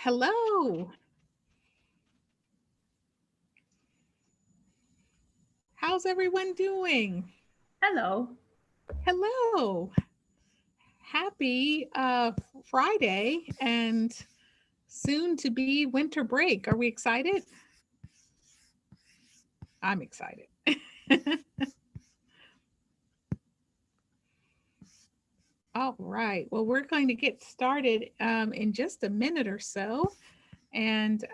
Hello. How's everyone doing? Hello. Hello. Happy Friday and soon to be winter break. Are we excited? I'm excited. All right. Well, we're going to get started in just a minute or so. And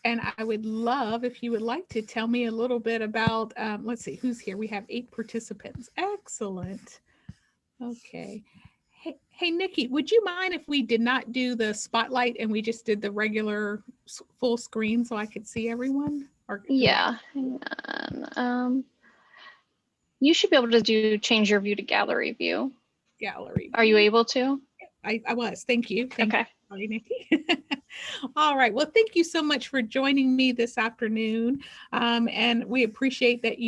and I would love if you would like to tell me a little bit about, let's see, who's here. We have 8 participants. Excellent. Okay. Hey, Nikki, would you mind if we did not do the spotlight and we just did the regular full screen so I could see everyone? Or do I Yeah, hang on. You should be able to change your view to gallery view. gallery Are you view? able to? I was. Thank you. Thank you. Okay. Sorry, Nikki. All right. Well, thank you so much for joining me this afternoon. And we appreciate that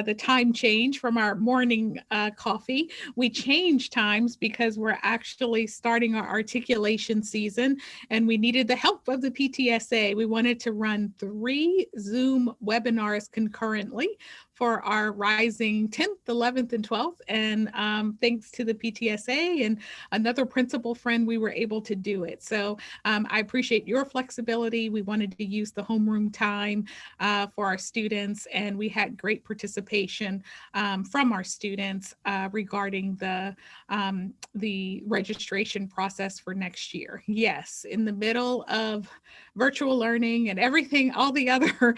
the time change from our morning coffee. We change times because we're actually starting our articulation season and we needed the help of the PTSA. We wanted to run 3 Zoom webinars concurrently for our rising 10th, 11th, and 12th. And thanks to the PTSA and another principal friend, we were able to do it. So I appreciate your flexibility. We wanted to use the homeroom time for our students, and we had great participation from our students regarding the registration process for next year. Yes, in the middle of virtual learning and everything, all the other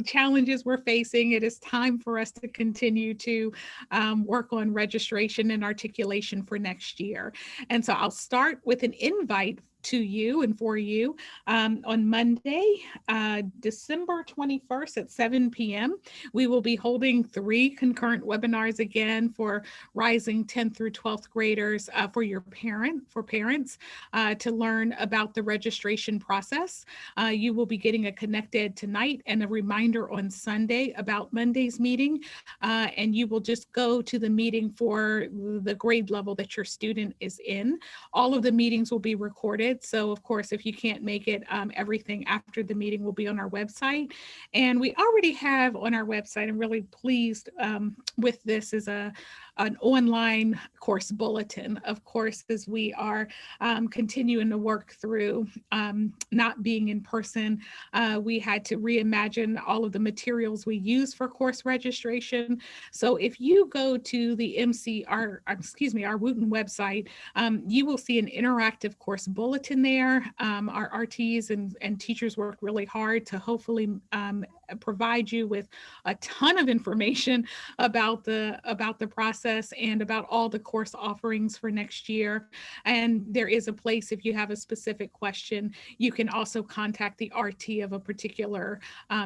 challenges we're facing, it is time for us to continue to work on registration and articulation for next year. And so I'll start with an invite to you and for you on Monday, December 21st at 7 p.m. We will be holding 3 concurrent webinars again for rising 10th through 12th graders for parents to learn about the registration process. You will be getting a connected tonight and a reminder on Sunday about Monday's meeting. And you will just go to the meeting for the grade level that your student is in. All of the meetings will be recorded. So, of course, if you can't make it, everything after the meeting will be on our website. And we already have on our website, I'm really pleased with this, is an online course bulletin of courses we are continuing to work through not being in person. We had to reimagine all of the materials we use for course registration. So if you go to the our Wooten website, you will see an interactive course bulletin there. Our RTs and teachers work really hard to hopefully provide you with a ton of information about the process and about all the course offerings for next year. And there is a place if you have a specific question, you can also contact the RT of a particular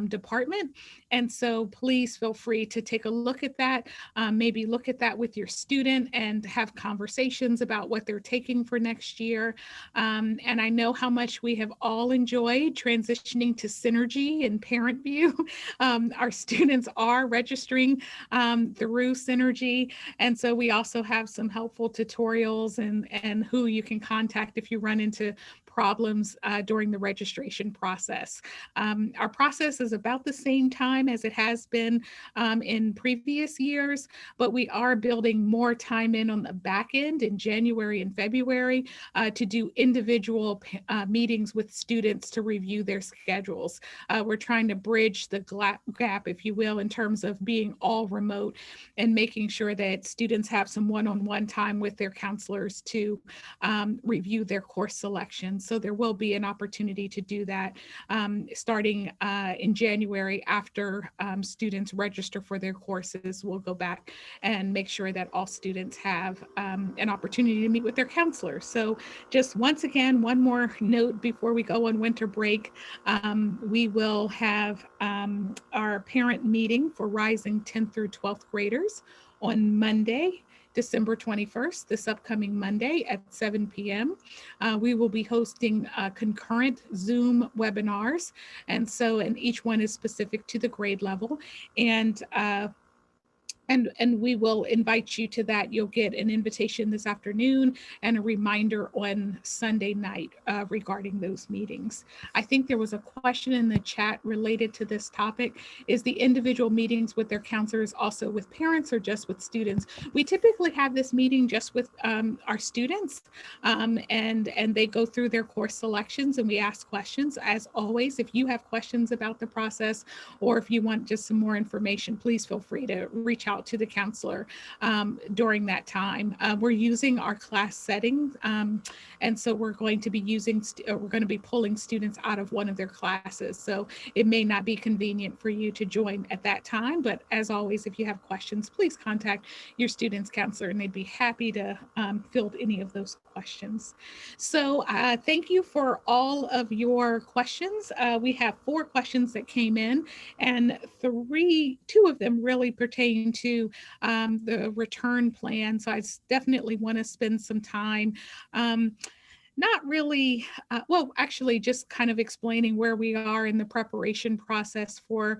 department. And so please feel free to take a look at that, maybe look at that with your student and have conversations about what they're taking for next year. And I know how much we have all enjoyed transitioning to Synergy and Parent View. Our students are registering through Synergy. And so we also have some helpful tutorials and who you can contact if you run into problems during the registration process. Our process is about the same time as it has been in previous years, but we are building more time in on the back end in January and February to do individual meetings with students to review their schedules. We're trying to bridge the gap, if you will, in terms of being all remote and making sure that students have some one-on-one time with their counselors to review their course selections. So there will be an opportunity to do that starting in January after students register for their courses. We'll go back and make sure that all students have an opportunity to meet with their counselors. So just once again, one more note before we go on winter break. We will have our parent meeting for rising 10th through 12th graders on Monday, December 21st, this upcoming Monday at 7 p.m. We will be hosting concurrent Zoom webinars. And each one is specific to the grade level. And And we will invite you to that. You'll get an invitation this afternoon and a reminder on Sunday night regarding those meetings. I think there was a question in the chat related to this topic. Is the individual meetings with their counselors also with parents or just with students? We typically have this meeting just with our students, and they go through their course selections and we ask questions. As always, if you have questions about the process or if you want just some more information, please feel free to reach out to the counselor during that time. We're using our class settings, and so we're going to be pulling students out of one of their classes. So it may not be convenient for you to join at that time, but as always, if you have questions, please contact your student's counselor and they'd be happy to field any of those questions. So thank you for all of your questions. We have 4 questions that came in, and 2 of them really pertain to the return plan. So I definitely want to spend some time not really, well, actually just kind of explaining where we are in the preparation process for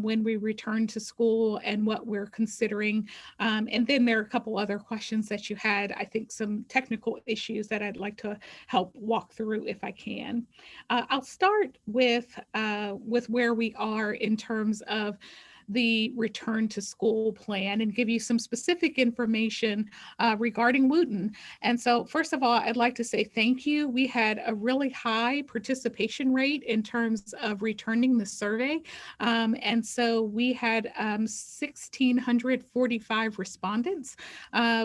when we return to school and what we're considering. And then there are a couple other questions that you had, I think some technical issues that I'd like to help walk through if I can. I'll start with where we are in terms of the return to school plan and give you some specific information regarding Wooten. And so first of all, I'd like to say thank you. We had a really high participation rate in terms of returning the survey. And so we had 1,645 respondents.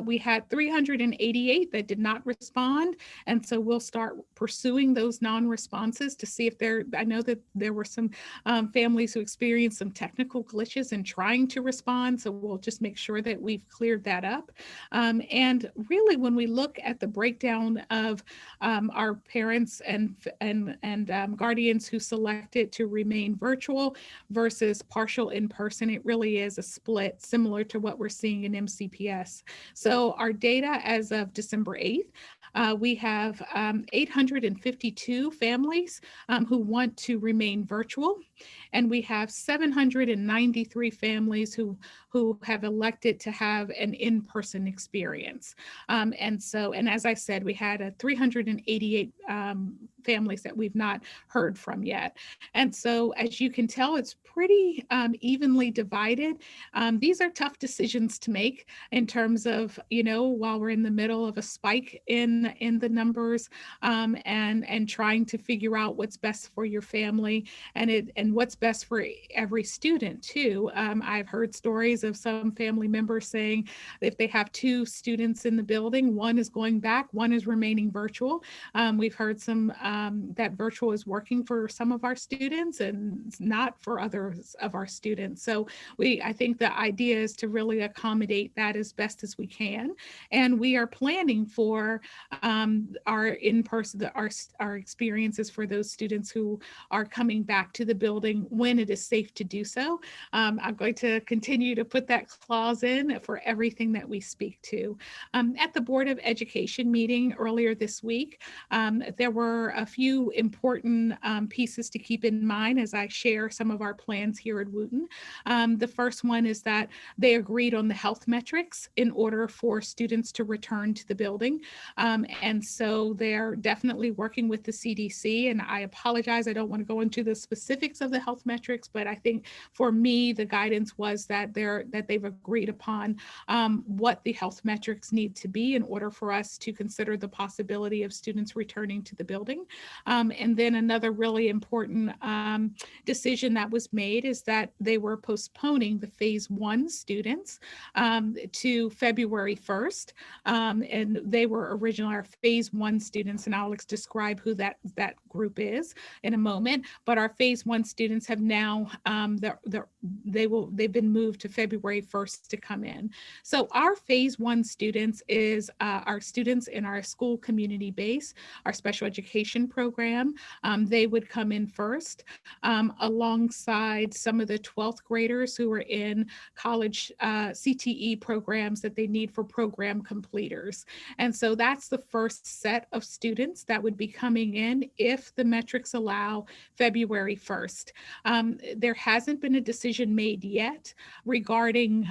We had 388 that did not respond. And so we'll start pursuing those non-responses to see if I know that there were some families who experienced some technical glitches in trying to respond. So we'll just make sure that we've cleared that up. And really, when we look at the breakdown of our parents and guardians who selected to remain virtual versus partial in person, it really is a split similar to what we're seeing in MCPS. So our data as of December 8th, we have 852 families who want to remain virtual, and we have 793 families who have elected to have an in-person experience. And as I said, we had 388 families that we've not heard from yet. And so as you can tell, it's pretty evenly divided. These are tough decisions to make in terms of, while we're in the middle of a spike in the numbers, and trying to figure out what's best for your family and what's best for every student too. I've heard stories of some family members saying if they have 2 students in the building, one is going back, one is remaining virtual. We've heard some that virtual is working for some of our students and not for others of our students. So I think the idea is to really accommodate that as best as we can. And we are planning for our in-person, our experiences for those students who are coming back to the building when it is safe to do so. I'm going to continue to put that clause in for everything that we speak to. At the Board of Education meeting earlier this week, there were a few important pieces to keep in mind as I share some of our plans here at Wooten. The first one is that they agreed on the health metrics in order for students to return to the building. And so they're definitely working with the CDC, and I apologize, I don't want to go into the specifics of the health metrics, but I think for me, the guidance was that they've agreed upon what the health metrics need to be in order for us to consider the possibility of students returning to the building. And then another really important decision that was made is that they were postponing the phase 1 students to February 1st. And they were originally our phase 1 students, and I'll describe who that group is in a moment. But our phase 1 students have now, they've been moved to February 1st to come in. So our phase 1 students is our students in our school community base, our special education program. They would come in first alongside some of the 12th graders who are in college CTE programs that they need for program completers. And so that's the first set of students that would be coming in if if the metrics allow, February 1st. There hasn't been a decision made yet regarding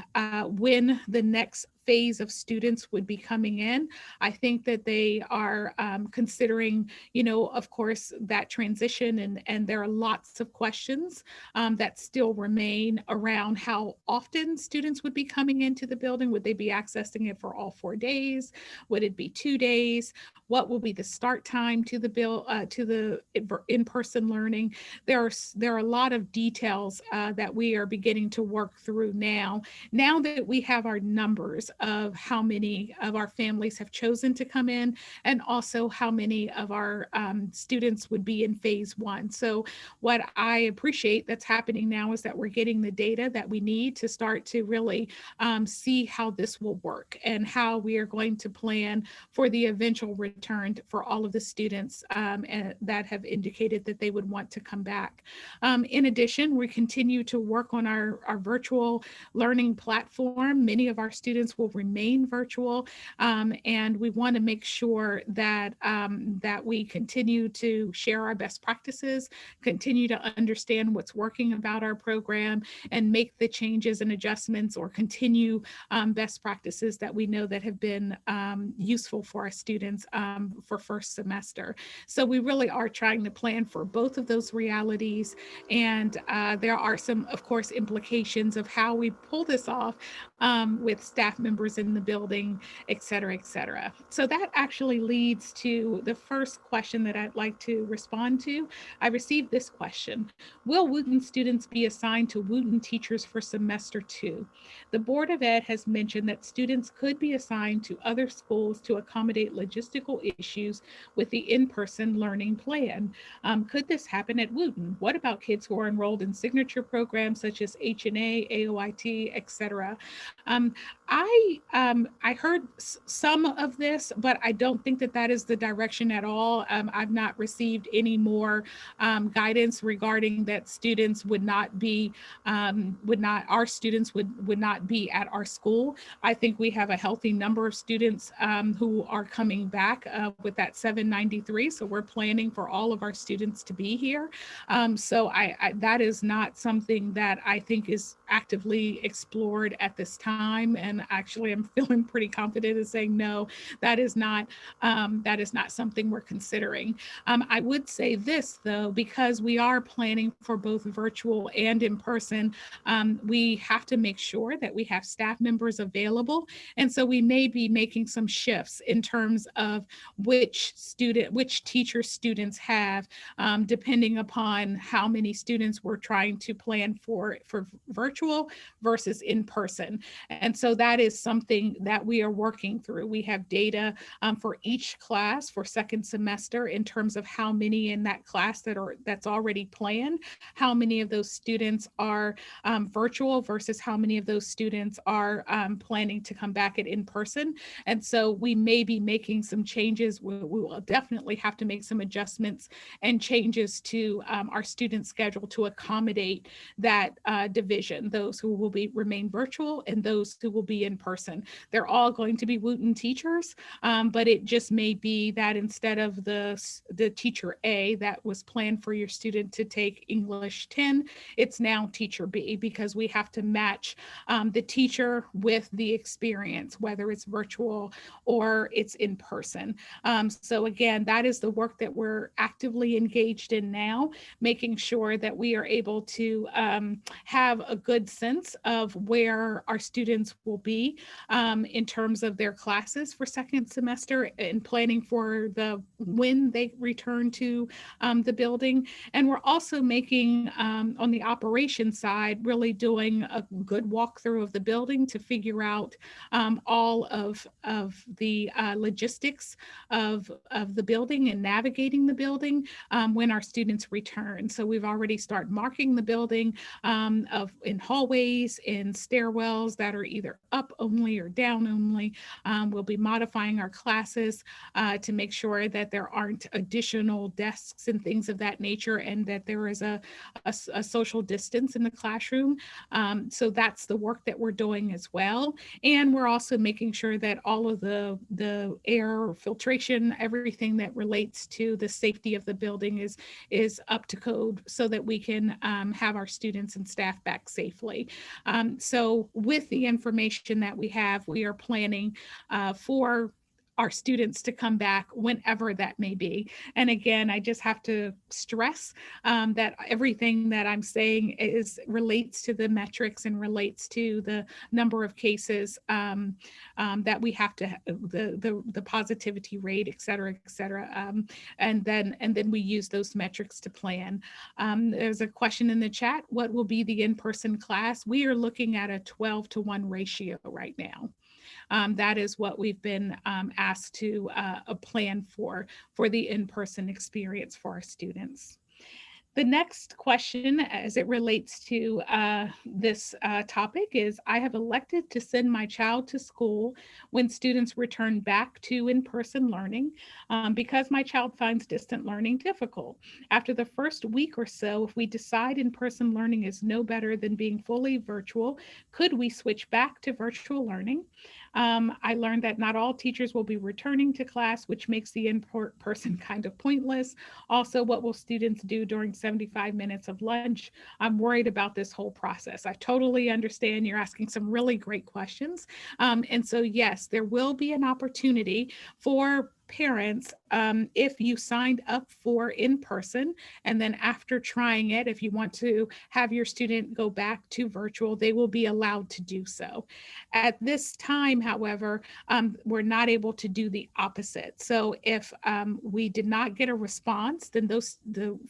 when the next phase of students would be coming in. I think that they are considering, of course, that transition, and there are lots of questions that still remain around how often students would be coming into the building. Would they be accessing it for all 4 days? Would it be 2 days? What will be the start time to the in-person learning? There are a lot of details that we are beginning to work through now. Now that we have our numbers of how many of our families have chosen to come in, and also how many of our students would be in phase one. So what I appreciate that's happening now is that we're getting the data that we need to start to really see how this will work and how we are going to plan for the eventual return for all of the students that have indicated that they would want to come back. In addition, we continue to work on our virtual learning platform. Many of our students will remain virtual, and we want to make sure that that we continue to share our best practices, continue to understand what's working about our program, and make the changes and adjustments, or continue best practices that we know that have been useful for our students for first semester. So we really are trying to plan for both of those realities, and there are some, of course, implications of how we pull this off with staff members in the building, et cetera, et cetera. So that actually leads to the first question that I'd like to respond to. I received this question: will Wooten students be assigned to Wooten teachers for semester 2? The Board of Ed has mentioned that students could be assigned to other schools to accommodate logistical issues with the in-person learning plan. Could this happen at Wooten? What about kids who are enrolled in signature programs such as HNA, AOIT, etc.? Um, I heard some of this, but I don't think that that is the direction at all. I've not received any more guidance regarding that students would not be our students would not be at our school. I think we have a healthy number of students who are coming back with that 793. So we're planning for all of our students to be here. So that is not something that I think is actively explored at this time. And actually, I'm feeling pretty confident in saying no, that is not something we're considering. I would say this though, because we are planning for both virtual and in person, we have to make sure that we have staff members available. And so we may be making some shifts in terms of which teacher students have, depending upon how many students we're trying to plan for virtual versus in person. And so that is something that we are working through. We have data for each class for second semester in terms of how many in that class that's already planned, how many of those students are virtual versus how many of those students are planning to come back at in person. And so we may be making some changes. We will definitely have to make some adjustments and changes to our student schedule to accommodate that division, those who will remain virtual and those who will be in person. They're all going to be Wooten teachers, but it just may be that instead of the teacher A that was planned for your student to take English 10, it's now teacher B, because we have to match the teacher with the experience, whether it's virtual or it's in person. So again, that is the work that we're actively engaged in now, making sure that we are able to have a good sense of where our students will be in terms of their classes for second semester, and planning for when they return to the building. And we're also making, on the operations side, really doing a good walkthrough of the building to figure out all of the logistics of the building and navigating the building when our students return. So we've already started marking the building in hallways, in stairwells that are either up only or down only. We'll be modifying our classes to make sure that there aren't additional desks and things of that nature, and that there is a social distance in the classroom. So that's the work that we're doing as well. And we're also making sure that all of the air filtration, everything that relates to the safety of the building is up to code so that we can have our students and staff back safely. So with the information that we have, we are planning for our students to come back whenever that may be. And again, I just have to stress that everything that I'm saying relates to the metrics and relates to the number of cases that we have to, the positivity rate, et cetera, et cetera. And then we use those metrics to plan. There's a question in the chat: what will be the in-person class? We are looking at a 12-to-1 ratio right now. That is what we've been asked to plan for the in-person experience for our students. The next question, as it relates to this topic, is: I have elected to send my child to school when students return back to in-person learning because my child finds distant learning difficult. After the first week or so, if we decide in-person learning is no better than being fully virtual, could we switch back to virtual learning? I learned that not all teachers will be returning to class, which makes the in-person kind of pointless. Also, what will students do during 75 minutes of lunch? I'm worried about this whole process. I totally understand you're asking some really great questions. And so, yes, there will be an opportunity for parents, if you signed up for in-person, and then after trying it, if you want to have your student go back to virtual, they will be allowed to do so. At this time, however, we're not able to do the opposite. So if we did not get a response, then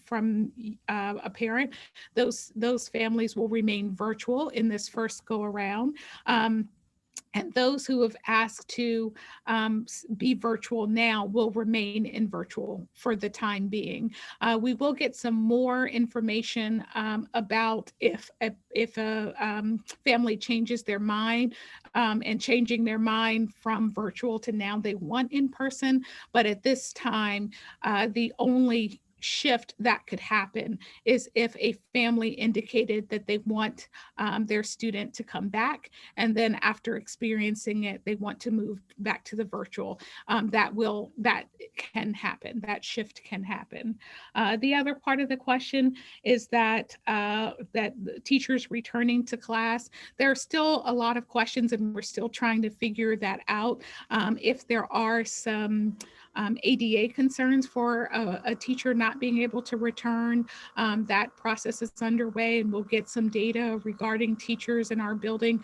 from a parent, those families will remain virtual in this first go around. And those who have asked to be virtual now will remain in virtual for the time being. We will get some more information about if a family changes their mind and changing their mind from virtual to now they want in person. But at this time, the only shift that could happen is if a family indicated that they want their student to come back, and then after experiencing it, they want to move back to the virtual. That can happen. That shift can happen. The other part of the question is that that teachers returning to class. There are still a lot of questions, and we're still trying to figure that out. If there are some ADA concerns for a teacher not being able to return, that process is underway, and we'll get some data regarding teachers in our building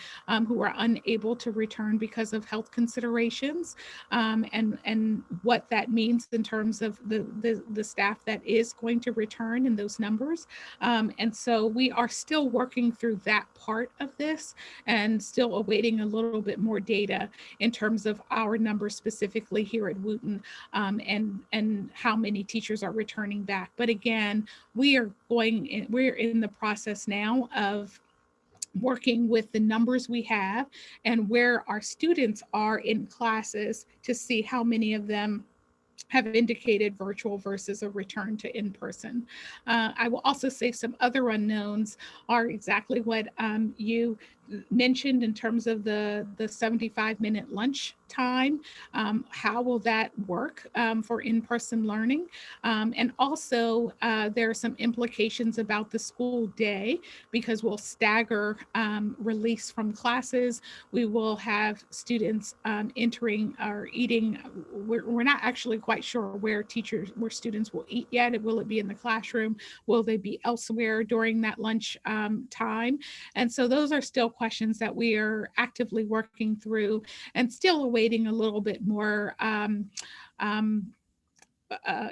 who are unable to return because of health considerations, and what that means in terms of the staff that is going to return in those numbers. And so we are still working through that part of this and still awaiting a little bit more data in terms of our numbers specifically here at Wootton, and how many teachers are returning back. But again, we're in the process now of working with the numbers we have and where our students are in classes to see how many of them have indicated virtual versus a return to in-person. I will also say some other unknowns are exactly what you mentioned in terms of the 75-minute lunch time. How will that work for in-person learning? And also there are some implications about the school day, because we'll stagger release from classes. We will have students entering or eating. We're not actually quite sure where students will eat yet. Will it be in the classroom? Will they be elsewhere during that lunch time? And so those are still questions that we are actively working through and still awaiting a little bit more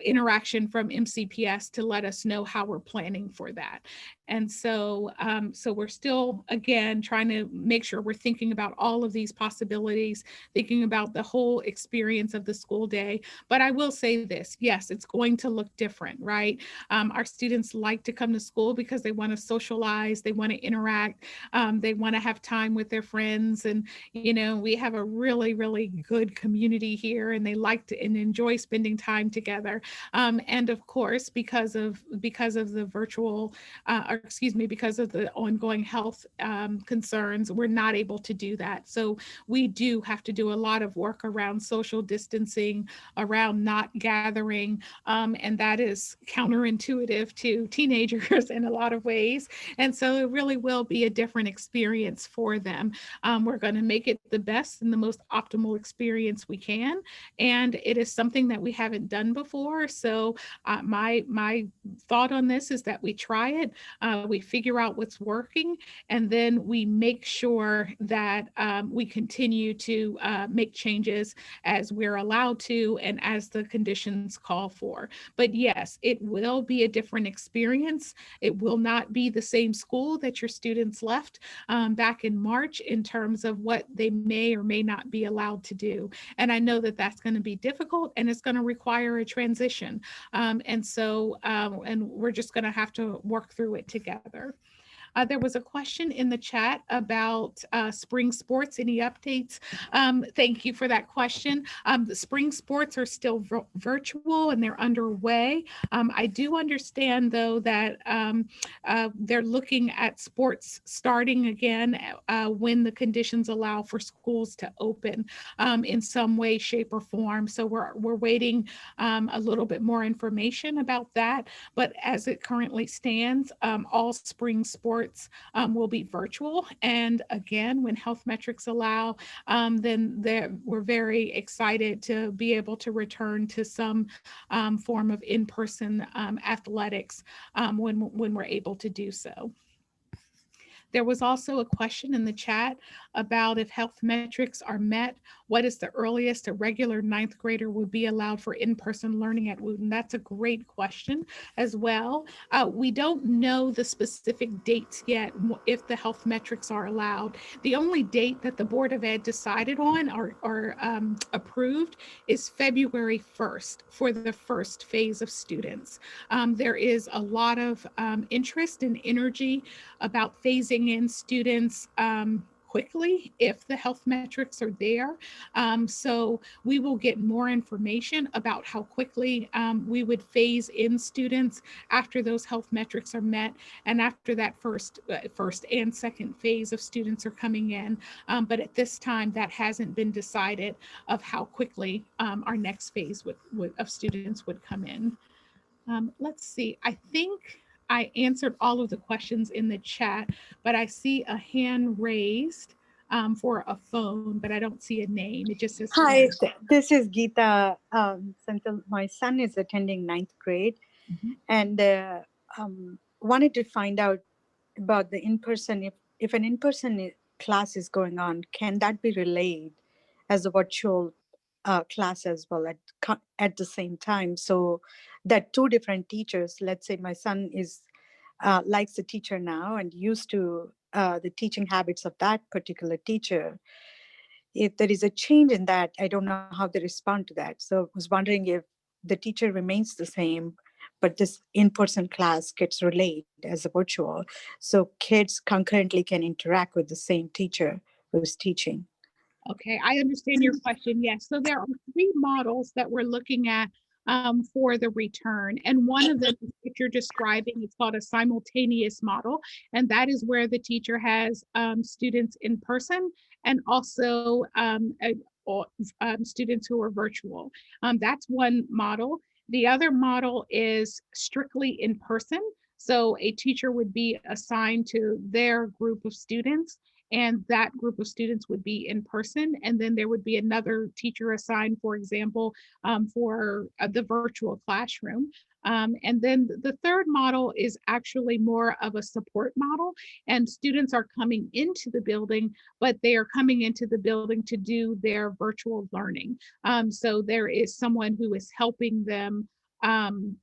interaction from MCPS to let us know how we're planning for that. And so, so we're still, again, trying to make sure we're thinking about all of these possibilities, thinking about the whole experience of the school day. But I will say this, yes, it's going to look different, right? Our students like to come to school because they want to socialize, they want to interact, they want to have time with their friends. And, you know, we have a really, really good community here, and they like to and enjoy spending time together. And of course, because of the virtual, or excuse me, because of the ongoing health concerns, we're not able to do that. So we do have to do a lot of work around social distancing, around not gathering, and that is counterintuitive to teenagers in a lot of ways. And so it really will be a different experience for them. We're going to make it the best and the most optimal experience we can, and it is something that we haven't done before. So my thought on this is that we try it, we figure out what's working, and then we make sure that we continue to make changes as we're allowed to and as the conditions call for. But yes, it will be a different experience. It will not be the same school that your students left back in March in terms of what they may or may not be allowed to do. And I know that that's going to be difficult, and it's going to require a transition. And so, and we're just going to have to work through it together. There was a question in the chat about spring sports. Any updates? Thank you for that question. The spring sports are still virtual and they're underway. I do understand, though, that they're looking at sports starting again when the conditions allow for schools to open in some way, shape, or form. So we're waiting a little bit more information about that. But as it currently stands, all spring sports will be virtual. And again, when health metrics allow, then we're very excited to be able to return to some form of in-person athletics when we're able to do so. There was also a question in the chat about if health metrics are met, what is the earliest a regular ninth grader would be allowed for in-person learning at Wooten? That's a great question as well. We don't know the specific dates yet if the health metrics are allowed. The only date that the Board of Ed decided on or approved is February 1st for the first phase of students. There is a lot of interest and energy about phasing in students quickly if the health metrics are there. So we will get more information about how quickly we would phase in students after those health metrics are met and after that first and second phase of students are coming in. But at this time, that hasn't been decided of how quickly our next phase of students would come in. Let's see, I think I answered all of the questions in the chat, but I see a hand raised for a phone, but I don't see a name. It just says, Hi, this is Geeta Senthil. My son is attending ninth grade and wanted to find out about the in-person. If an in-person class is going on, can that be relayed as a virtual class as well at the same time? So that two different teachers, let's say my son is likes the teacher now and used to the teaching habits of that particular teacher. If there is a change in that, I don't know how they respond to that. So I was wondering if the teacher remains the same, but this in-person class gets relayed as a virtual, so kids concurrently can interact with the same teacher who's teaching. Okay, I understand your question. Yes, so there are three models that we're looking at for the return. And one of them that you're describing, it's called a simultaneous model. And that is where the teacher has students in person and also students who are virtual. That's one model. The other model is strictly in person. So a teacher would be assigned to their group of students, and that group of students would be in person. And then there would be another teacher assigned, for example, for the virtual classroom. And then the third model is actually more of a support model, and students are coming into the building, but they are coming into the building to do their virtual learning. So there is someone who is helping them.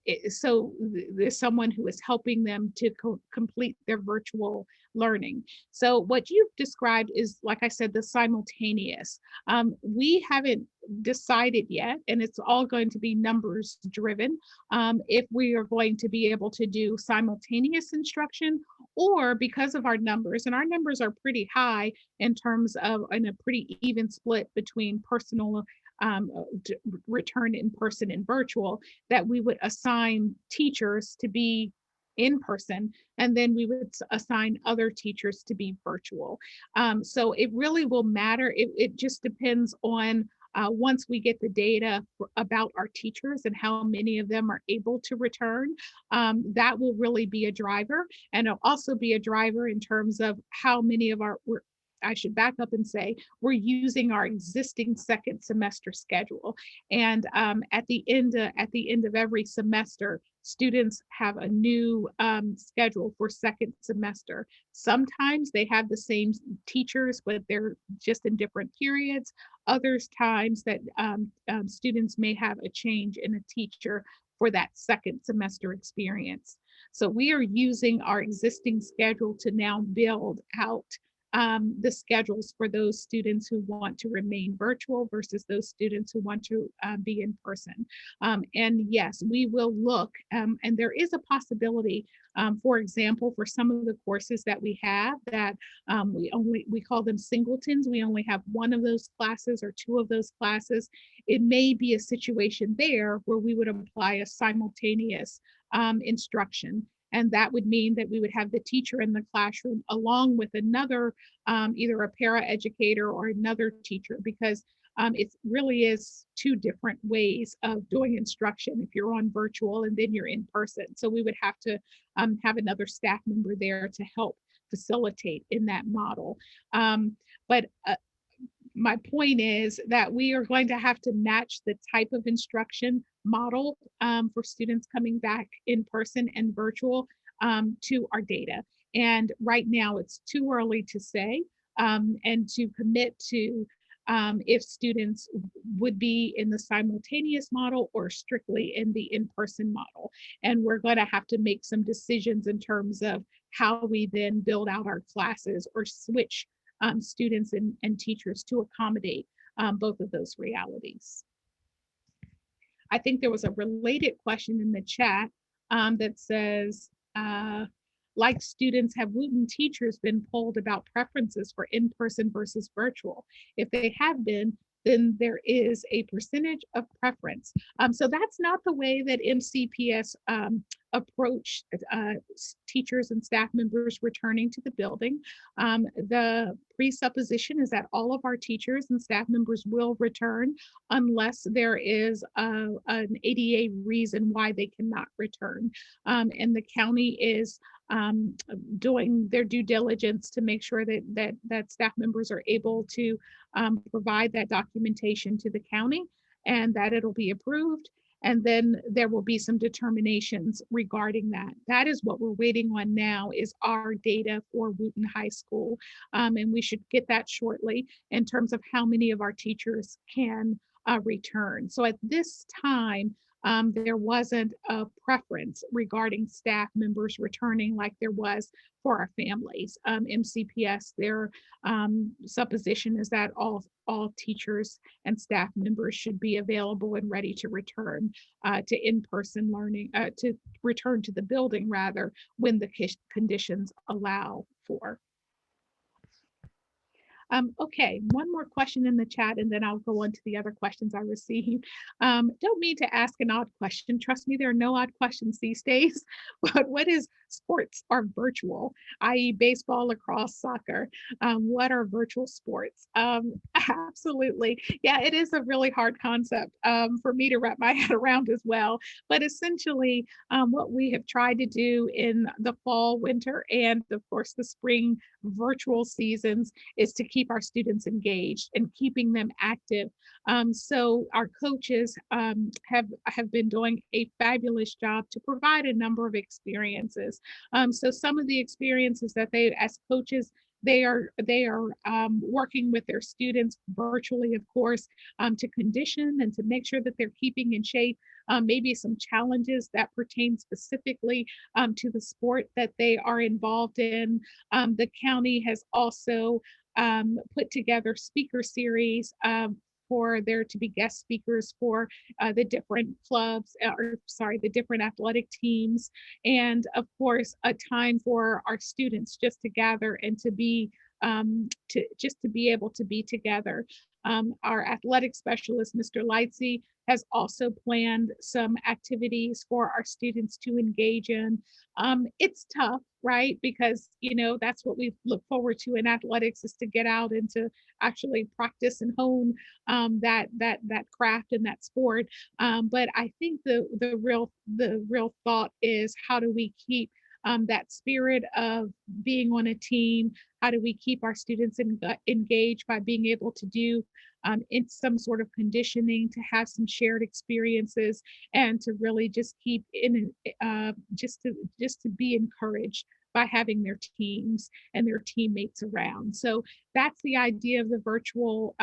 There's someone who is helping them to complete their virtual learning. So what you've described is, like I said, the simultaneous. We haven't decided yet, and it's all going to be numbers driven, if we are going to be able to do simultaneous instruction, or because of our numbers, and our numbers are pretty high in terms of, and a pretty even split between personal return in person and virtual, that we would assign teachers to be in person, and then we would assign other teachers to be virtual. So it really will matter. It just depends on once we get the data about our teachers and how many of them are able to return, that will really be a driver. And it'll also be a driver in terms of how many of I should back up and say, we're using our existing second semester schedule. And at the end of every semester, students have a new schedule for second semester. Sometimes they have the same teachers, but they're just in different periods. Others times that students may have a change in a teacher for that second semester experience. So we are using our existing schedule to now build out the schedules for those students who want to remain virtual versus those students who want to be in person. And yes, we will look, and there is a possibility, for example, for some of the courses that we have that we call them singletons. We only have one of those classes or two of those classes. It may be a situation there where we would apply a simultaneous instruction. And that would mean that we would have the teacher in the classroom along with another, either a para-educator or another teacher, because it really is two different ways of doing instruction if you're on virtual and then you're in person. So we would have to have another staff member there to help facilitate in that model. But my point is that we are going to have to match the type of instruction model for students coming back in person and virtual to our data. And right now it's too early to say and to commit to if students would be in the simultaneous model or strictly in the in-person model. And we're going to have to make some decisions in terms of how we then build out our classes or switch students and teachers to accommodate both of those realities. I think there was a related question in the chat that says, like students, have Wooten teachers been polled about preferences for in-person versus virtual? If they have been, then there is a percentage of preference. So that's not the way that MCPS approach teachers and staff members returning to the building. The presupposition is that all of our teachers and staff members will return unless there is an ADA reason why they cannot return. And the county is doing their due diligence to make sure that staff members are able to provide that documentation to the county and that it'll be approved. And then there will be some determinations regarding that. That is what we're waiting on now, is our data for Wooten High School. And we should get that shortly in terms of how many of our teachers can return. So at this time, there wasn't a preference regarding staff members returning like there was for our families. MCPS, their supposition is that all teachers and staff members should be available and ready to return to in-person learning, to return to the building rather, when the conditions allow for. Okay, one more question in the chat and then I'll go on to the other questions I received. Don't mean to ask an odd question. Trust me, there are no odd questions these days. But what is sports are virtual, i.e. baseball, lacrosse, soccer? What are virtual sports? Absolutely. Yeah, it is a really hard concept for me to wrap my head around as well. But essentially, what we have tried to do in the fall, winter, and of course the spring virtual seasons is to keep keep our students engaged and keeping them active. So our coaches have been doing a fabulous job to provide a number of experiences. So some of the experiences that they, as coaches, they are working with their students virtually, of course, to condition and to make sure that they're keeping in shape. Maybe some challenges that pertain specifically to the sport that they are involved in. The county has also put together speaker series for there to be guest speakers for the different clubs, or sorry, the different athletic teams, and of course, a time for our students just to gather and to be to be able to be together. Our athletic specialist, Mr. Lightsey, has also planned some activities for our students to engage in. It's tough, right? Because, you know, that's what we look forward to in athletics, is to get out and to actually practice and hone that craft and that sport. But I think the real thought is, how do we keep that spirit of being on a team? How do we keep our students engaged by being able to do in some sort of conditioning, to have some shared experiences, and to really just keep in just to be encouraged by having their teams and their teammates around. So that's the idea of the virtual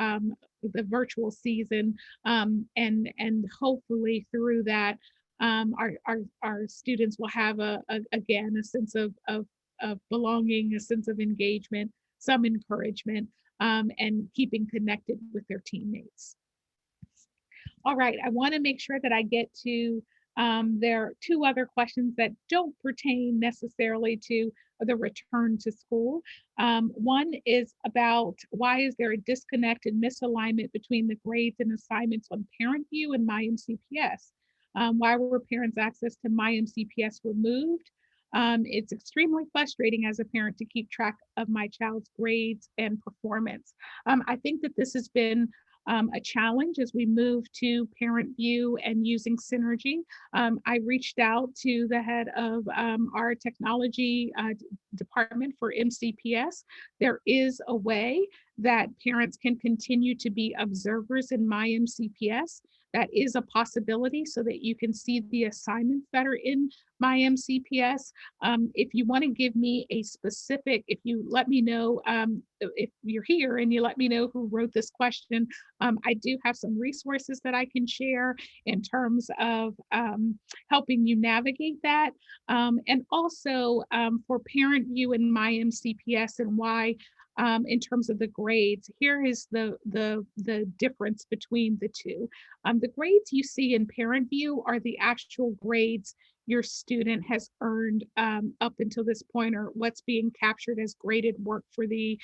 season, and hopefully through that, our students will have again a sense of belonging, a sense of engagement, some encouragement, and keeping connected with their teammates. All right, I want to make sure that I get to, there are two other questions that don't pertain necessarily to the return to school. One is about, why is there a disconnect and misalignment between the grades and assignments on ParentVUE and MyMCPS? Why were parents' access to MyMCPS removed? It's extremely frustrating as a parent to keep track of my child's grades and performance. I think that this has been a challenge as we move to ParentVUE and using Synergy. I reached out to the head of our technology department for MCPS. There is a way that parents can continue to be observers in MyMCPS. That is a possibility, so that you can see the assignments that are in MyMCPS. If you want to give me a specific, if you let me know, if you're here and you let me know who wrote this question, I do have some resources that I can share in terms of helping you navigate that. And also for ParentVUE and MyMCPS, and why, in terms of the grades, here is the difference between the two. The grades you see in ParentVUE are the actual grades your student has earned up until this point, or what's being captured as graded work for the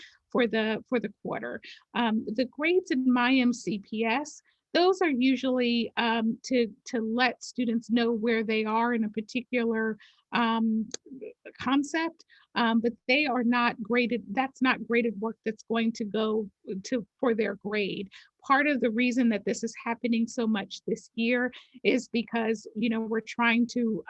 quarter. The grades in MyMCPS, those are usually to let students know where they are in a particular concept, but they are not graded. That's not graded work that's going to go to for their grade. Part of the reason that this is happening so much this year is because, you know, we're trying to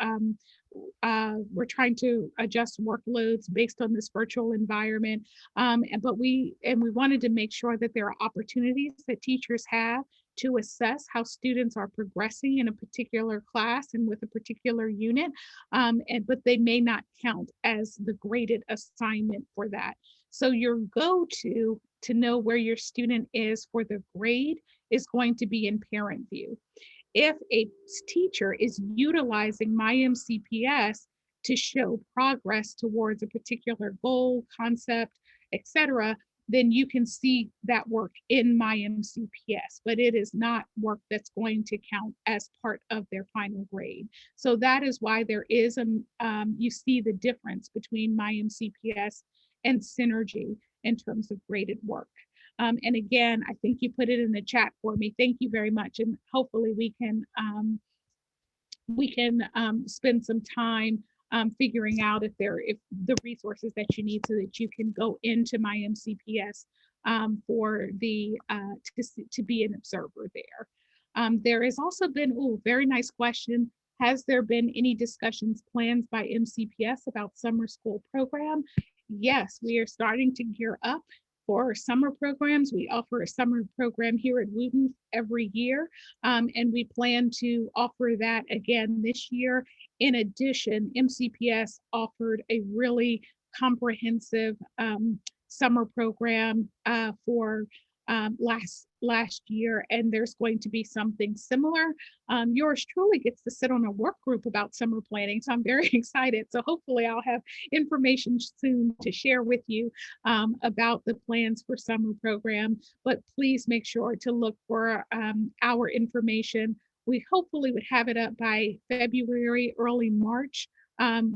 adjust workloads based on this virtual environment, but we wanted to make sure that there are opportunities that teachers have to assess how students are progressing in a particular class and with a particular unit, but they may not count as the graded assignment for that. So your go-to to know where your student is for the grade is going to be in ParentVUE. If a teacher is utilizing MyMCPS to show progress towards a particular goal, concept, etc., then you can see that work in MyMCPS, but it is not work that's going to count as part of their final grade. So that is why there is you see the difference between MyMCPS and Synergy in terms of graded work. And again, I think you put it in the chat for me. Thank you very much. And hopefully we can spend some time figuring out if the resources that you need, so that you can go into MyMCPS for the to be an observer there. There has also been, very nice question. Has there been any discussions, plans by MCPS about summer school program? Yes, we are starting to gear up For summer programs, we offer a summer program here at Wooten every year, and we plan to offer that again this year. In addition, MCPS offered a really comprehensive summer program for last year, and there's going to be something similar. Yours truly gets to sit on a work group about summer planning, so I'm very excited. So hopefully I'll have information soon to share with you about the plans for summer program, but please make sure to look for our information. We hopefully would have it up by February, early March.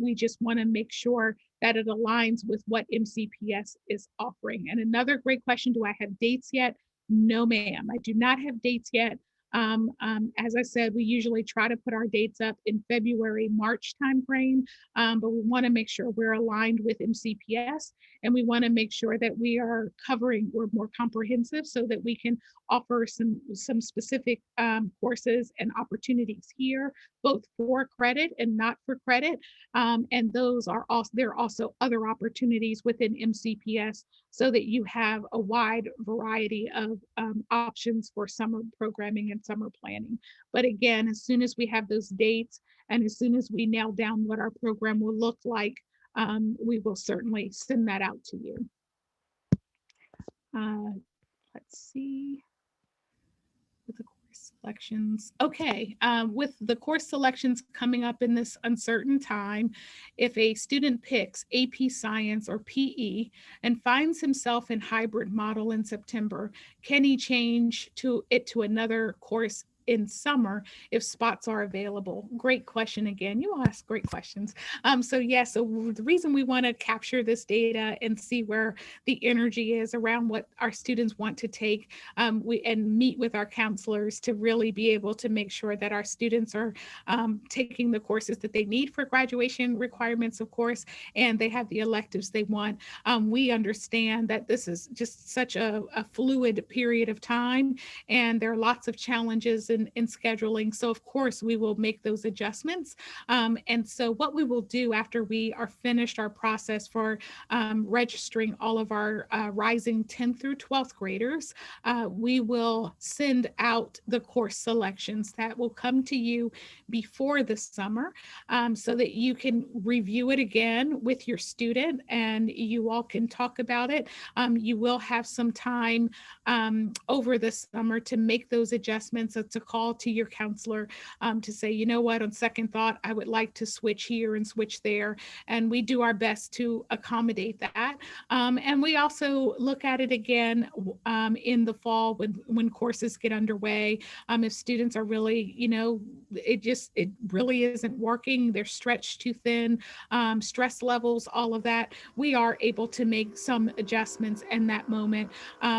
We just want to make sure that it aligns with what MCPS is offering. And another great question, do I have dates yet? No, ma'am, I do not have dates yet. As I said, we usually try to put our dates up in February, March timeframe, but we want to make sure we're aligned with MCPS, and we want to make sure that we're more comprehensive so that we can offer some specific courses and opportunities here, both for credit and not for credit. And those are also, there are also other opportunities within MCPS so that you have a wide variety of options for summer programming and summer planning. But again, as soon as we have those dates and as soon as we nail down what our program will look like, we will certainly send that out to you. Let's see. With the course selections. Okay, with the course selections coming up in this uncertain time, if a student picks AP Science or PE and finds himself in hybrid model in September, can he change to another course in summer if spots are available? Great question again. You all ask great questions. So the reason we want to capture this data and see where the energy is around what our students want to take, and meet with our counselors to really be able to make sure that our students are taking the courses that they need for graduation requirements, of course, and they have the electives they want. We understand that this is just such a fluid period of time, and there are lots of challenges in scheduling. So of course we will make those adjustments. And so what we will do after we are finished our process for registering all of our rising 10th through 12th graders, we will send out the course selections that will come to you before the summer, so that you can review it again with your student and you all can talk about it. You will have some time over the summer to make those adjustments. It's a call to your counselor to say, you know what, on second thought, I would like to switch here and switch there. And we do our best to accommodate that. And we also look at it again in the fall when courses get underway. If students are really, it really isn't working, they're stretched too thin, stress levels, all of that, we are able to make some adjustments in that moment.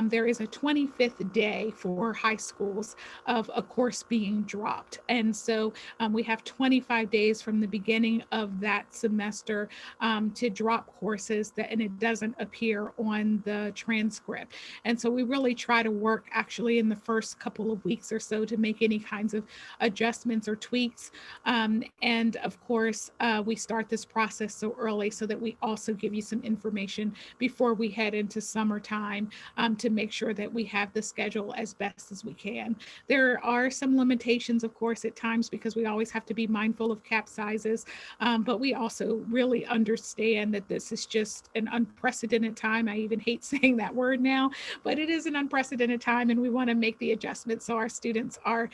There is a 25th day for high schools of a course being dropped. And so we have 25 days from the beginning of that semester to drop courses and it doesn't appear on the transcript. And so we really try to work actually in the first couple of weeks or so to make any kinds of adjustments or tweaks. And of course, we start this process so early so that we also give you some information before we head into summertime to make sure that we have the schedule as best as we can. There are some limitations, of course, at times because we always have to be mindful of cap sizes, but we also really understand that this is just an unprecedented time. I even hate saying that word now, but it is an unprecedented time and we want to make the adjustments so our students are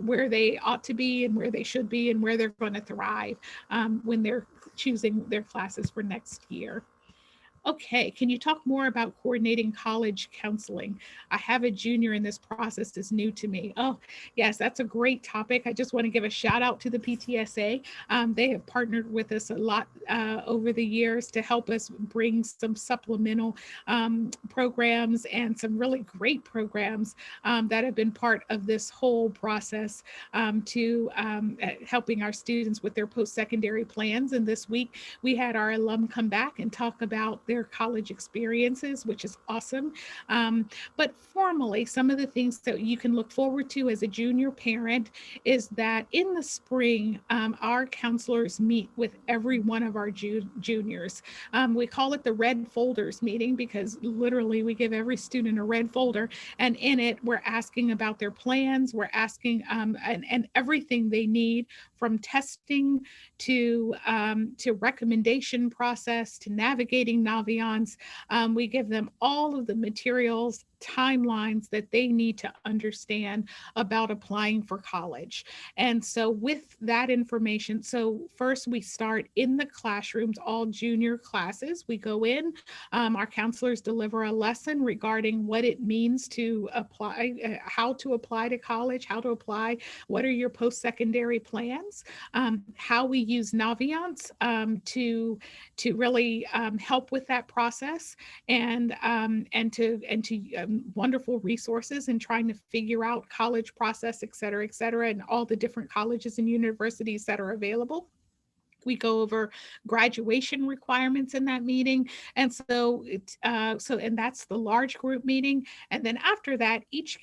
where they ought to be and where they should be and where they're going to thrive when they're choosing their classes for next year. Okay, can you talk more about coordinating college counseling? I have a junior and this process is new to me. Oh, yes, that's a great topic. I just want to give a shout out to the PTSA. They have partnered with us a lot over the years to help us bring some supplemental programs and some really great programs that have been part of this whole process to helping our students with their post-secondary plans. And this week we had our alum come back and talk about their college experiences, which is awesome. But formally, some of the things that you can look forward to as a junior parent is that in the spring, our counselors meet with every one of our juniors. We call it the red folders meeting because literally we give every student a red folder, and in it we're asking about their plans, we're asking and everything they need, from testing to recommendation process to navigating Naviance. We give them all of the materials, timelines that they need to understand about applying for college. And so with that information, so first we start in the classrooms, all junior classes. We go in, our counselors deliver a lesson regarding what it means to apply, how to apply to college, how to apply, what are your post-secondary plans, how we use Naviance to really help with that process, and to wonderful resources in trying to figure out college process, et cetera, and all the different colleges and universities that are available. We go over graduation requirements in that meeting. And so and that's the large group meeting. And then after that, each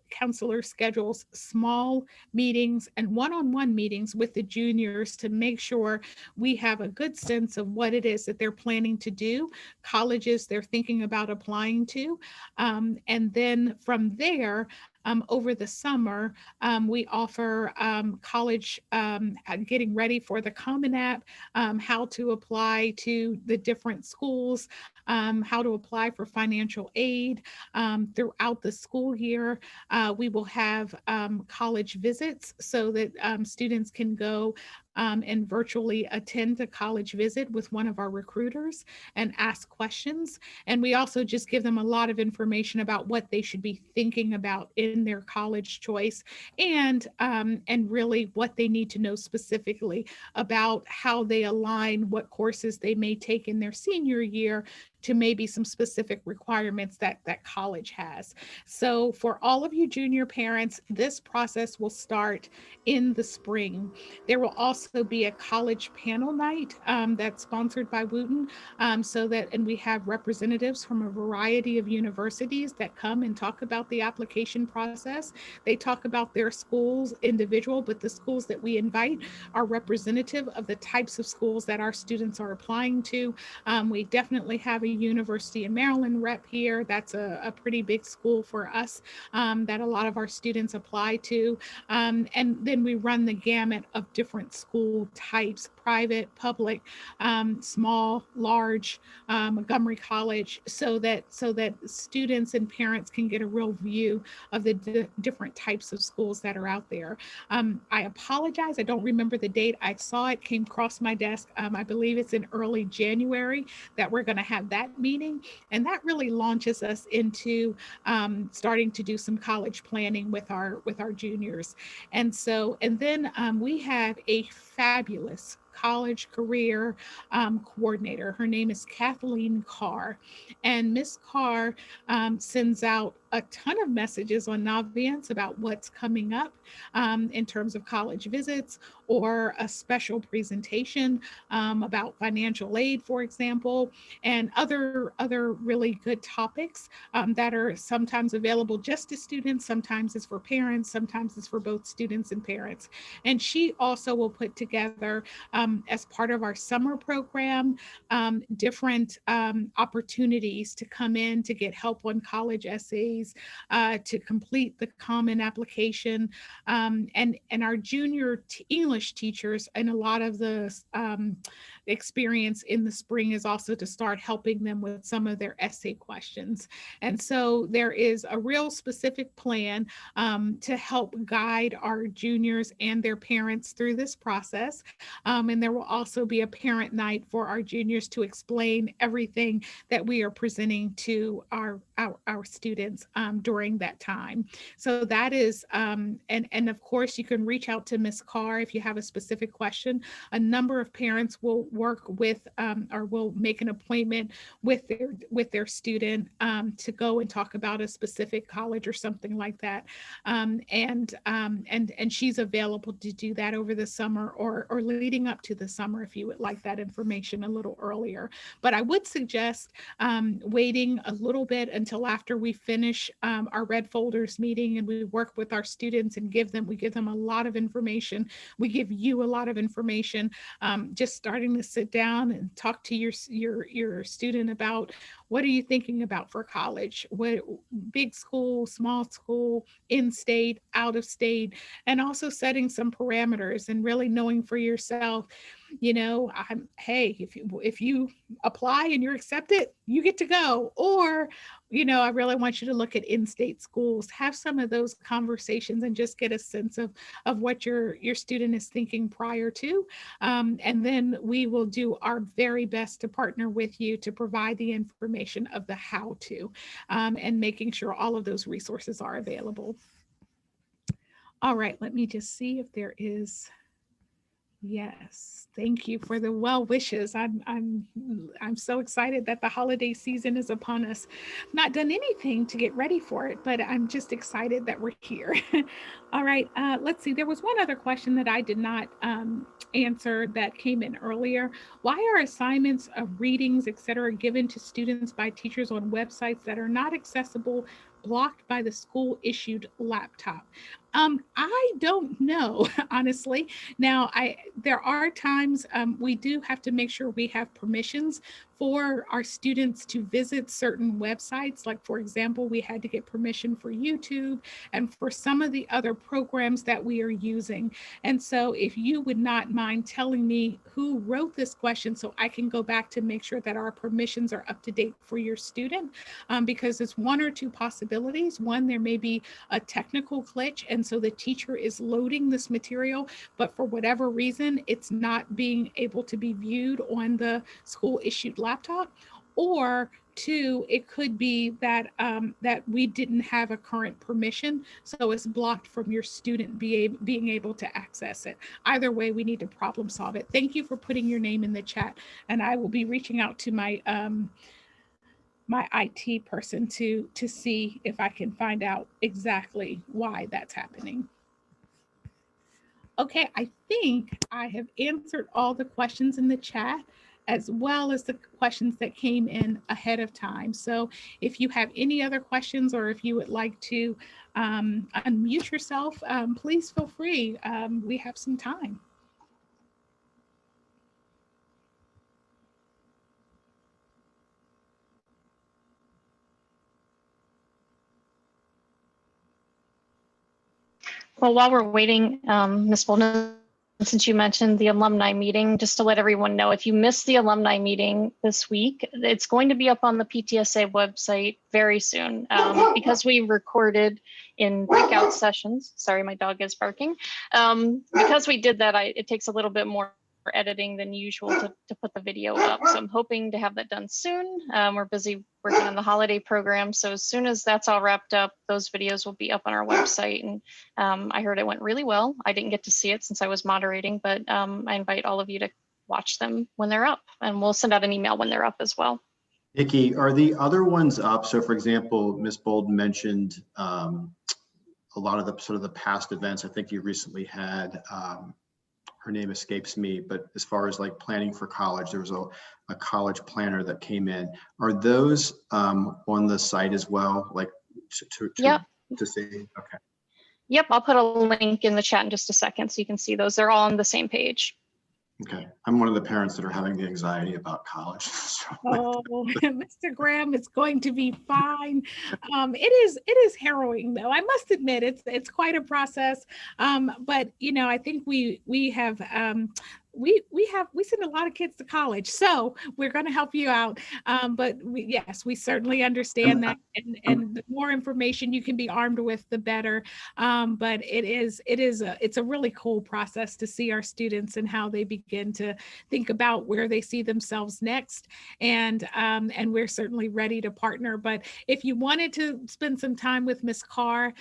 counselor schedules small meetings and one-on-one meetings with the juniors to make sure we have a good sense of what it is that they're planning to do, colleges they're thinking about applying to. And then from there, over the summer, we offer college getting ready for the Common App, how to apply to the different schools, how to apply for financial aid throughout the school year. We will have college visits so that students can go and virtually attend a college visit with one of our recruiters and ask questions. And we also just give them a lot of information about what they should be thinking about in their college choice, and really what they need to know specifically about how they align what courses they may take in their senior year to maybe some specific requirements that college has. So for all of you junior parents, this process will start in the spring. There will also be a college panel night that's sponsored by Wooten, and we have representatives from a variety of universities that come and talk about the application process. They talk about their schools individual, but the schools that we invite are representative of the types of schools that our students are applying to. We definitely have a University of Maryland rep here. That's a pretty big school for us that a lot of our students apply to. And then we run the gamut of different school types: private, public, small, large, Montgomery College, so that students and parents can get a real view of the different types of schools that are out there. I apologize, I don't remember the date. I saw it came across my desk. I believe it's in early January that we're going to have that meeting, and that really launches us into starting to do some college planning with our juniors. And then we have a fabulous college career coordinator. Her name is Kathleen Carr, and Miss Carr sends out a ton of messages on Naviance about what's coming up in terms of college visits, or a special presentation about financial aid, for example, and other really good topics that are sometimes available just to students, sometimes it's for parents, sometimes it's for both students and parents. And she also will put together, as part of our summer program, different opportunities to come in to get help on college essays, to complete the common application. And our junior English teachers, and a lot of the experience in the spring is also to start helping them with some of their essay questions. And so there is a real specific plan to help guide our juniors and their parents through this process. And there will also be a parent night for our juniors to explain everything that we are presenting to our students. during that time. So that is, and of course you can reach out to Ms. Carr if you have a specific question. A number of parents will work with or will make an appointment with their student to go and talk about a specific college or something like that. And she's available to do that over the summer or leading up to the summer if you would like that information a little earlier. But I would suggest waiting a little bit until after we finish our Red Folders meeting and we work with our students and we give them a lot of information. We give you a lot of information. Just starting to sit down and talk to your student about what are you thinking about for college? What big school, small school, in-state, out of state, and also setting some parameters and really knowing for yourself, hey, if you apply and you're accepted, you get to go. Or, I really want you to look at in-state schools, have some of those conversations and just get a sense of what your student is thinking prior to. And then we will do our very best to partner with you to provide the information of the how to, and making sure all of those resources are available. All right, let me just see if there is. Yes, thank you for the well wishes. I'm so excited that the holiday season is upon us. Not done anything to get ready for it, but I'm just excited that we're here. All right, let's see. There was one other question that I did not answer that came in earlier. Why are assignments of readings, etc., given to students by teachers on websites that are not accessible, blocked by the school issued laptop? I don't know, honestly. Now, there are times we do have to make sure we have permissions for our students to visit certain websites. Like, for example, we had to get permission for YouTube and for some of the other programs that we are using. And so if you would not mind telling me who wrote this question so I can go back to make sure that our permissions are up to date for your student, because it's one or two possibilities. One, there may be a technical glitch, and so the teacher is loading this material, but for whatever reason, it's not being able to be viewed on the school issued laptop. Or two, it could be that that we didn't have a current permission, so it's blocked from your student being able to access it. Either way, we need to problem solve it. Thank you for putting your name in the chat, and I will be reaching out to my my IT person to see if I can find out exactly why that's happening. Okay, I think I have answered all the questions in the chat, as well as the questions that came in ahead of time. So if you have any other questions, or if you would like to unmute yourself, please feel free. We have some time. Well, while we're waiting, Ms. Bolden, since you mentioned the alumni meeting, just to let everyone know, if you missed the alumni meeting this week, it's going to be up on the PTSA website very soon, because we recorded in breakout sessions. Sorry, my dog is barking. Because we did that, it takes a little bit more editing than usual to put the video up. So I'm hoping to have that done soon. We're busy working on the holiday program. So as soon as that's all wrapped up, those videos will be up on our website. And I heard it went really well. I didn't get to see it since I was moderating, but I invite all of you to watch them when they're up, and we'll send out an email when they're up as well. Nikki, are the other ones up? So for example, Ms. Bolden mentioned a lot of the sort of the past events. I think you recently had, her name escapes me, but as far as like planning for college, there was a college planner that came in. Are those on the site as well? Like Yep. to see? Okay. Yep, I'll put a link in the chat in just a second so you can see those. They're all on the same page. Okay, I'm one of the parents that are having the anxiety about college. So. Oh, Mr. Graham, it's going to be fine. It is harrowing, though. I must admit, it's quite a process. But I think we have we send a lot of kids to college, so we're going to help you out. But yes, we certainly understand that, and the more information you can be armed with, the better. But it's a really cool process to see our students and how they begin to think about where they see themselves next. And we're certainly ready to partner. But if you wanted to spend some time with Miss Carr,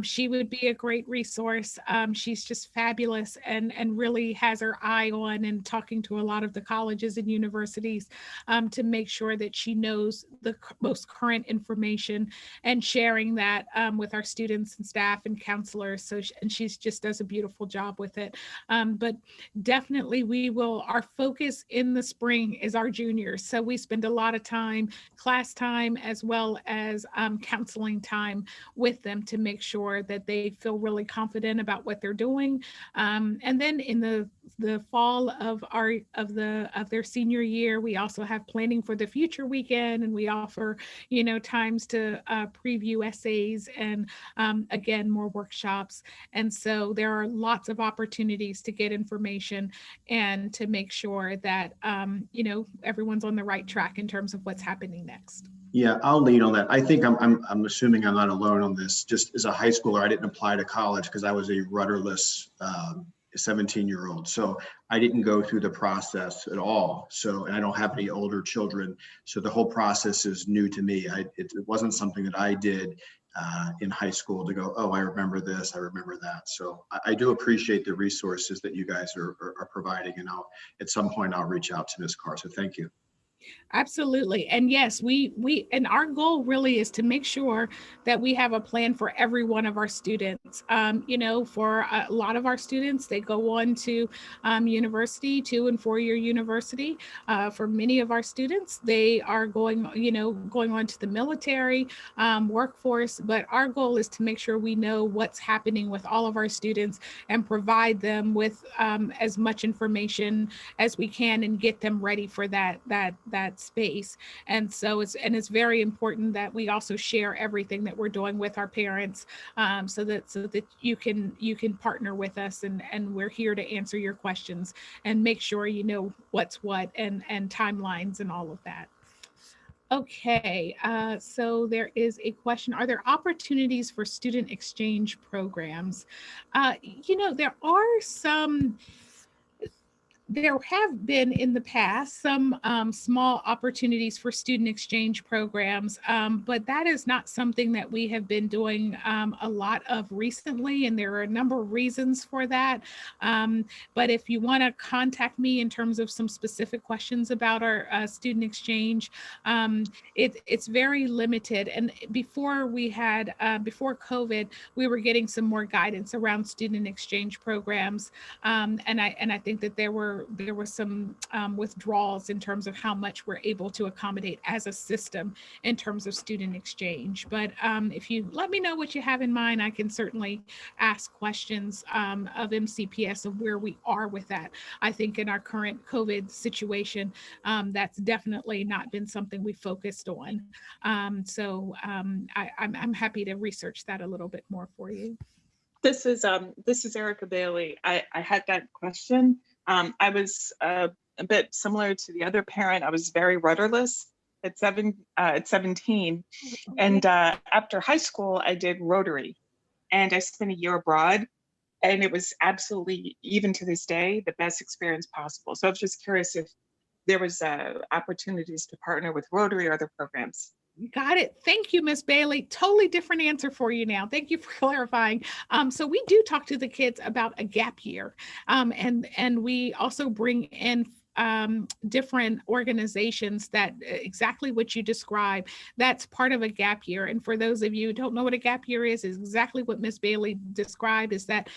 she would be a great resource. She's just fabulous and really has her eye on and talking to a lot of the colleges and universities to make sure that she knows the most current information and sharing that with our students and staff and counselors. So, and she's just does a beautiful job with it. But definitely our focus in the spring is our juniors. So we spend a lot of time, class time, as well as counseling time with them to make sure that they feel really confident about what they're doing. And then in the fall of their senior year, we also have planning for the future weekend, and we offer, times to preview essays and again, more workshops. And so there are lots of opportunities to get information and to make sure that, everyone's on the right track in terms of what's happening next. Yeah, I'll lean on that. I think I'm assuming I'm not alone on this. Just as a high schooler, I didn't apply to college because I was a rudderless 17-year-old. So I didn't go through the process at all. So, and I don't have any older children. So the whole process is new to me. It wasn't something that I did in high school to go, oh, I remember this, I remember that. So I do appreciate the resources that you guys are providing. And at some point I'll reach out to Ms. Carr. So thank you. Absolutely. And yes, and our goal really is to make sure that we have a plan for every one of our students. For a lot of our students, they go on to university, 2- and 4-year university. For many of our students, they are going on to the military workforce. But our goal is to make sure we know what's happening with all of our students and provide them with as much information as we can and get them ready for that space. And so it's very important that we also share everything that we're doing with our parents, so that you can partner with us, and we're here to answer your questions and make sure you know what's what and timelines and all of that. Okay, so there is a question. Are there opportunities for student exchange programs? There have been in the past some small opportunities for student exchange programs, but that is not something that we have been doing a lot of recently, and there are a number of reasons for that. But if you want to contact me in terms of some specific questions about our student exchange, it's very limited. And before COVID, we were getting some more guidance around student exchange programs, and I think that there were some withdrawals in terms of how much we're able to accommodate as a system in terms of student exchange. But if you let me know what you have in mind, I can certainly ask questions of MCPS of where we are with that. I think in our current COVID situation, that's definitely not been something we focused on. So I'm happy to research that a little bit more for you. This is Erica Bailey. I had that question. I was a bit similar to the other parent. I was very rudderless at 17. And after high school, I did Rotary, and I spent a year abroad, and it was absolutely, even to this day, the best experience possible. So I was just curious if there was opportunities to partner with Rotary or other programs. Got it. Thank you, Miss Bailey. Totally different answer for you now. Thank you for clarifying. So we do talk to the kids about a gap year, and we also bring in different organizations that exactly what you described, that's part of a gap year. And for those of you who don't know what a gap year is exactly what Ms. Bailey described, is that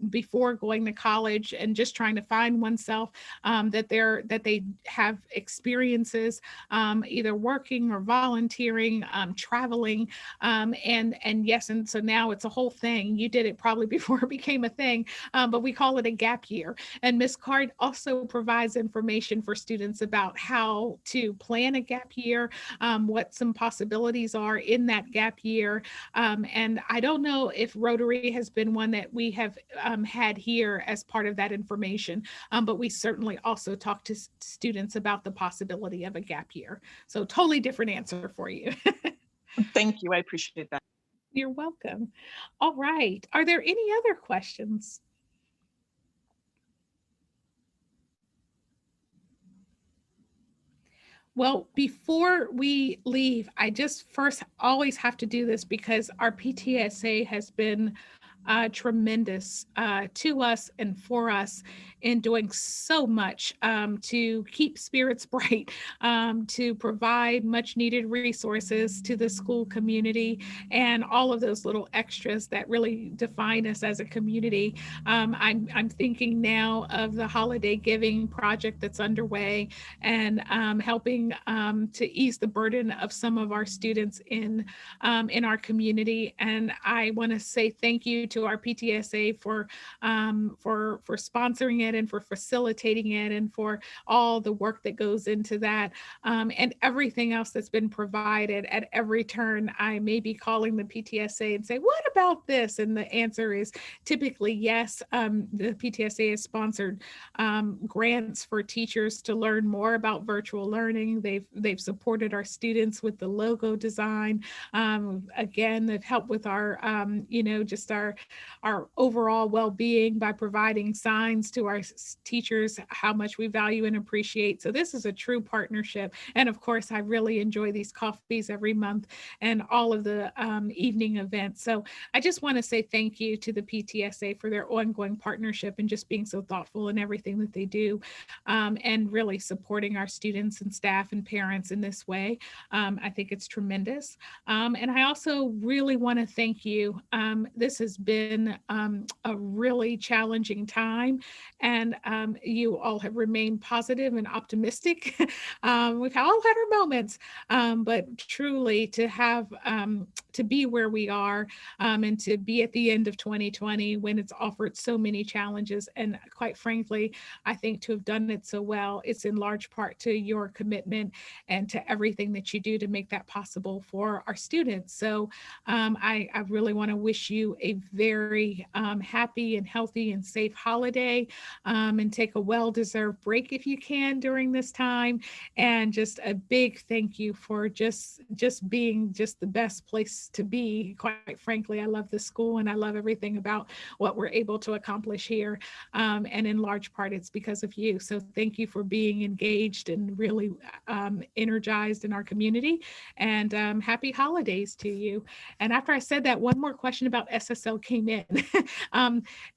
before going to college and just trying to find oneself, that they have experiences either working or volunteering, traveling, and yes, and so now it's a whole thing. You did it probably before it became a thing, but we call it a gap year. And Ms. Card also provides information for students about how to plan a gap year, what some possibilities are in that gap year. And I don't know if Rotary has been one that we have had here as part of that information, but we certainly also talk to students about the possibility of a gap year. So totally different answer for you. Thank you. I appreciate that. You're welcome. All right. Are there any other questions? Well, before we leave, I just first always have to do this because our PTSA has been tremendous to us and for us in doing so much to keep spirits bright, to provide much needed resources to the school community, and all of those little extras that really define us as a community. I'm thinking now of the holiday giving project that's underway and helping to ease the burden of some of our students in our community. And I want to say thank you to our PTSA for sponsoring it and for facilitating it and for all the work that goes into that, and everything else that's been provided. At every turn, I may be calling the PTSA and say, what about this? And the answer is typically yes. The PTSA has sponsored grants for teachers to learn more about virtual learning. They've supported our students with the logo design. Again, they've helped with our, just our overall well-being by providing signs to our teachers how much we value and appreciate. So this is a true partnership. And of course, I really enjoy these coffees every month and all of the evening events. So I just want to say thank you to the PTSA for their ongoing partnership and just being so thoughtful in everything that they do, and really supporting our students and staff and parents in this way. I think it's tremendous. And I also really want to thank you. This has been a really challenging time, and you all have remained positive and optimistic. We've all had our moments, but truly to have to be where we are, and to be at the end of 2020 when it's offered so many challenges, and quite frankly, I think to have done it so well, it's in large part to your commitment and to everything that you do to make that possible for our students. So I really want to wish you a very happy and healthy and safe holiday, and take a well-deserved break if you can during this time. And just a big thank you for just being just the best place to be. Quite frankly, I love the school and I love everything about what we're able to accomplish here. And in large part, it's because of you. So thank you for being engaged and really energized in our community. And happy holidays to you. And after I said that, one more question about SSL came in.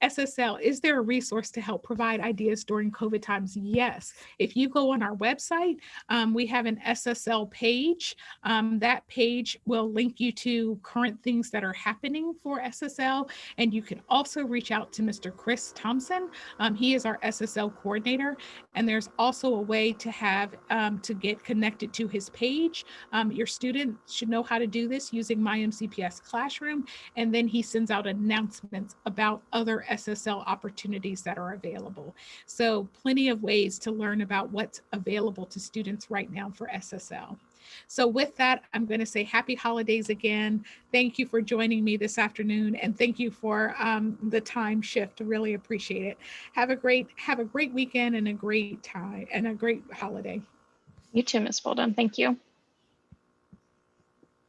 SSL, is there a resource to help provide ideas during COVID times? Yes. If you go on our website, we have an SSL page. That page will link you to current things that are happening for SSL. And you can also reach out to Mr. Chris Thompson. He is our SSL coordinator. And there's also a way to have to get connected to his page. Your student should know how to do this using MyMCPS Classroom. And then he sends out announcements about other SSL opportunities that are available. So plenty of ways to learn about what's available to students right now for SSL. So with that, I'm going to say happy holidays again. Thank you for joining me this afternoon, and thank you for the time shift. I really appreciate it. Have a great weekend and a great time and a great holiday. You too, Ms. Bolden. Thank you.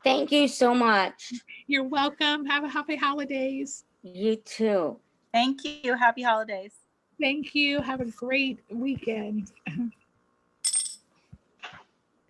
Thank you so much. You're welcome. Have a happy holidays. You too. Thank you. Happy holidays. Thank you. Have a great weekend.